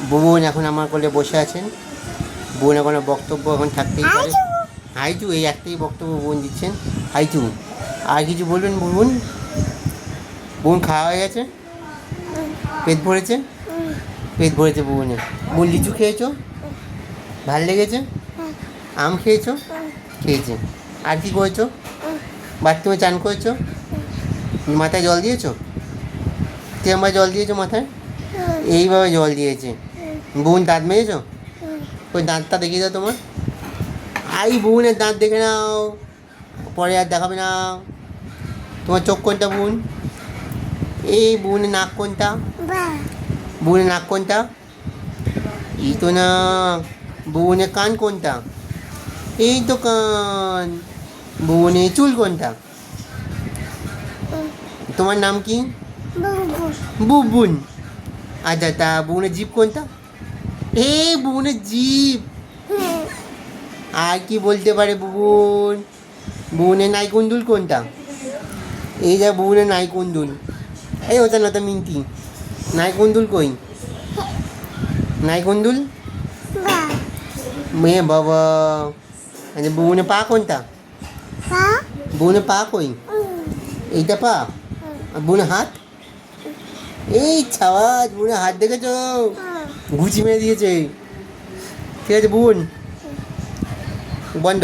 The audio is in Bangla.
বোন এখন আমার কোলে বসে আছেন। বোন এখন বক্তব্য এখন থাকতেই পারে। হাইচু, এই একটাই বক্তব্য বোন দিচ্ছেন। হাইচু, আর কিছু বলবেন বোন? বোন খাওয়া হয়ে গেছে? পেট ভরেছে? পেট ভরেছে বোনের। বোন লিচু খেয়েছো? ভাল লেগেছে? আম খেয়েছো? খেয়েছে। আর কি করেছো? বাথরুমে চান করেছো? মাথায় জল দিয়েছো? কিরমভাবে জল দিয়েছো মাথায়? এইভাবে জল দিয়েছে। বোন দাঁত মেরেছো? ওই দাঁতটা দেখিয়ে দাও তোমার। আই বোনের দাঁত দেখে নাও, পরে আর দেখাবে না। তোমার চোখ কোনটা বোন? এই বোনের নাক কোনটা? বোনের নাক কোনটা? এই তো না। বোনের কান কোনটা? এই তো কান। বোনের চুল কোনটা? তোমার নাম কি? বুবুন। আচ্ছা, তা বোনের জিভ কোনটা? এই বোনের জিভ। আর কি বলতে পারে বুবুন? বোনের নাইকুন্দুল কোনটা? এই যা বোনের নাইকুন্দুল। এই ওটা না, তো মিনতি। নাইকুন্দুল কই? নাইকুন্দুল মেয়ে বাবা। আচ্ছা, বোনের পা কোনটা? বোনের পা কই? এইটা পা? আর বোনের হাত? এই ছাওয়াজ, বোনের হাত দেখেছো? ঘুচি মেরে দিয়েছে। ঠিক আছে বোন, বন্ধ।